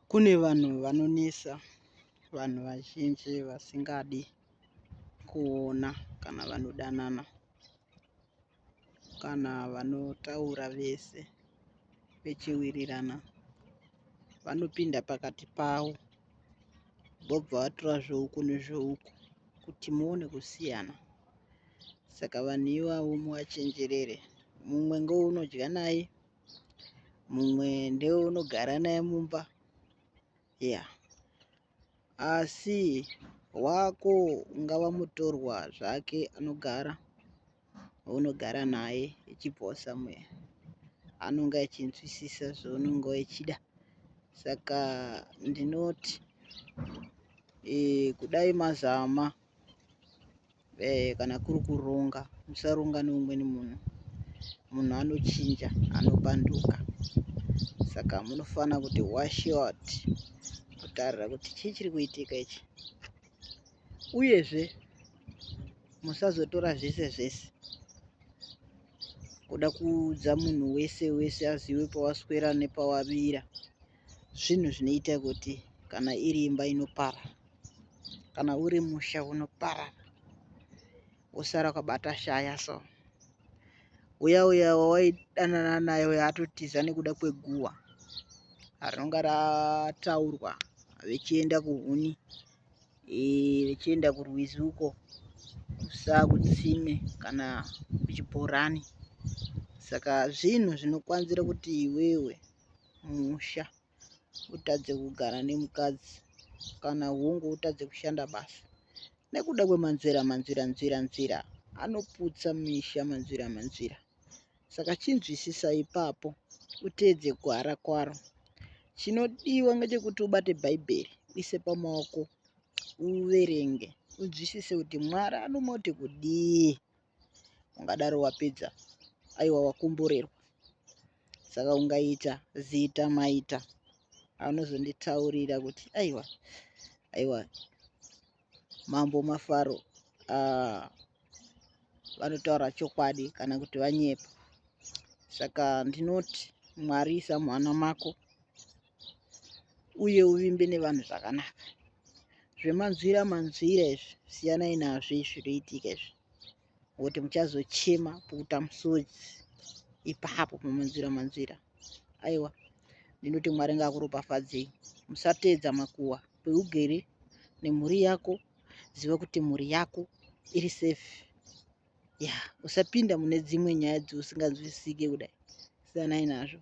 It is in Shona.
Kune vanhu vanonesa, vanhu vazhinji vasingadi kuona kana vanodanana, kana vanotaura vese vechiwirirana. Vanopinda pakati pavo vobva vatora zveuku nezveuku kuti muone kusiyana. Saka vanhu ivavo muvachenjerere. Mumwe ngeunodya naye, mumwe ndeunogara naye mumba, asi wako ungava mutorwa zvake anogara, unogara naye echibvawo somewhere, anonga echinzwisisa zvaunonga echida. Saka ndinoti kudai mazama kana kuri kuronga, musaronga neumweni munhu. Munhu anochinja, anopanduka. Saka munofana kuti wash out, kutarira kuti chii chiri kuitika ichi. Uyezve musazotora zvese zvese kuda kuudza munhu wese wese azive pawaswera nepawavira. Zvinhu zvinoita kuti kana iri imba inopara, kana uri musha unopara, wosara wakabata shaya. So uya wawaidanana naye atotiza nekuda kweguwa rinonga rataurwa vechienda kuhuni, vechienda kurwizi uko, kusaa kutsime kana kuchibhorani. Saka zvinhu zvinokwanzira kuti iwewe musha utadze kugara nemukadzi, kana hongu utadze kushanda basa nekuda kwemanzira anoputsa misha manzira. Saka chinzwisisa ipapo, uteedze gwara kwaro. Chinodiwa ngechekuti ubate bhaibheri, uise pamaoko, uverenge, unzwisise kuti Mwari anomoti kudii. Ungadaro wapedza, aiwa wakomborerwa. Saka ungaita zita maita anozonditaurira kuti aiwa mambo mafaro vanotaura chokwadi kana kuti vanyepa. Saka ndinoti Mwari isa mwana mako uye uvimbe nevanhu zvakanaka. Zvemanzwira izvi siyanai nazvo zvinoitika izvi, kuti muchazochema kuita musodzi ipapo pamanzwira. Aiwa, ndinoti Mwari ngaakuropafadzei. Musateedza makuhwa peugere nemhuri yako. Ziva kuti mhuri yako iri sefi. Usapinda mune dzimwe nyaya dzausinganzwisisike kudai. Siyanai nazvo.